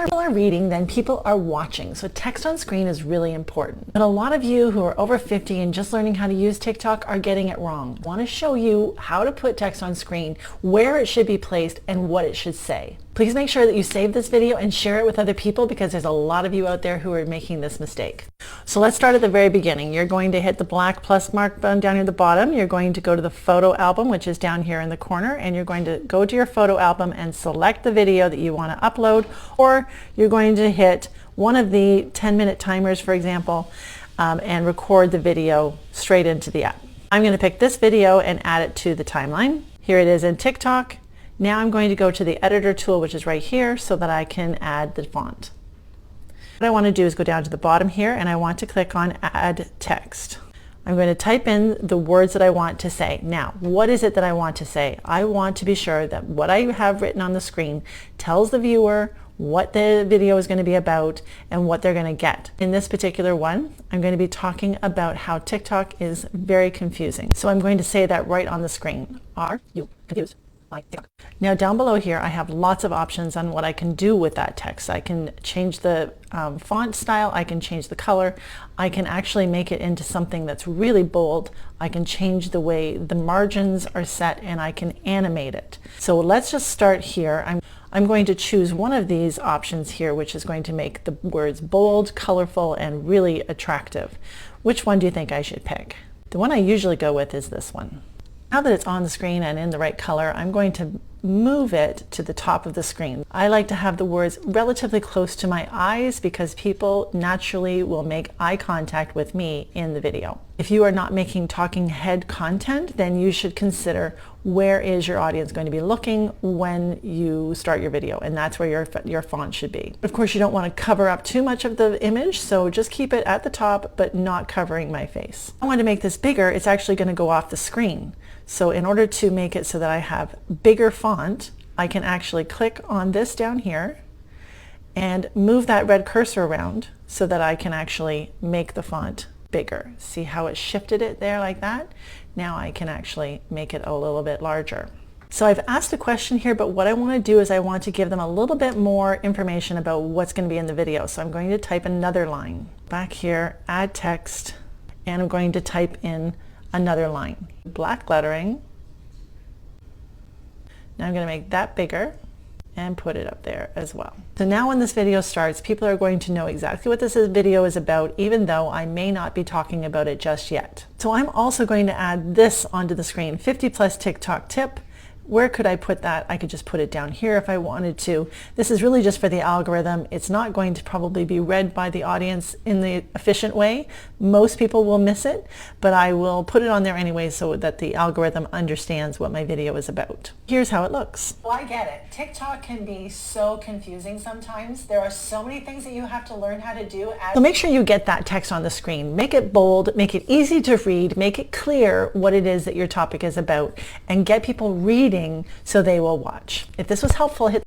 people are reading, then people are watching. So text on screen is really important. But a lot of you who are over 50 and just learning how to use TikTok are getting it wrong. I want to show you how to put text on screen, where it should be placed, and what it should say. Please make sure that you save this video and share it with other people because there's a lot of you out there who are making this mistake. So let's start at the very beginning. You're going to hit the black plus mark button down here at the bottom. You're going to go to the photo album, which is down here in the corner, and you're going to go to your photo album and select the video that you want to upload, or you're going to hit one of the 10-minute timers, for example, and record the video straight into the app. I'm going to pick this video and add it to the timeline. Here it is in TikTok. Now I'm going to go to the editor tool, which is right here, so that I can add the font. What I want to do is go down to the bottom here, and I want to click on Add Text. I'm going to type in the words that I want to say. Now, what is it that I want to say? I want to be sure that what I have written on the screen tells the viewer what the video is going to be about and what they're going to get. In this particular one, I'm going to be talking about how TikTok is very confusing. So I'm going to say that right on the screen. Are you confused? Now down below here I have lots of options on what I can do with that text. I can change the font style, I can change the color, I can actually make it into something that's really bold, I can change the way the margins are set, and I can animate it. So let's just start here. I'm going to choose one of these options here, which is going to make the words bold, colorful, and really attractive. Which one do you think I should pick? The one I usually go with is this one. Now that it's on the screen and in the right color, I'm going to move it to the top of the screen. I like to have the words relatively close to my eyes because people naturally will make eye contact with me in the video. If you are not making talking head content, then you should consider where is your audience going to be looking when you start your video, and that's where your font should be. Of course, you don't want to cover up too much of the image, so just keep it at the top but not covering my face. I want to make this bigger. It's actually going to go off the screen. So in order to make it so that I have bigger font, I can actually click on this down here and move that red cursor around so that I can actually make the font bigger. See how it shifted it there like that? Now I can actually make it a little bit larger. So I've asked a question here, but what I want to do is I want to give them a little bit more information about what's going to be in the video. So I'm going to type another line. Back here, add text, and I'm going to type in another line. Black lettering. Now I'm going to make that bigger and put it up there as well. So now when this video starts, people are going to know exactly what this video is about, even though I may not be talking about it just yet. So I'm also going to add this onto the screen, 50 plus TikTok tip. Where could I put that? I could just put it down here if I wanted to. This is really just for the algorithm. It's not going to probably be read by the audience in the efficient way. Most people will miss it, but I will put it on there anyway so that the algorithm understands what my video is about. Here's how it looks. Well, I get it. TikTok can be so confusing sometimes. There are so many things that you have to learn how to do. So make sure you get that text on the screen. Make it bold, make it easy to read, make it clear what it is that your topic is about, and get people reading so they will watch. If this was helpful, hit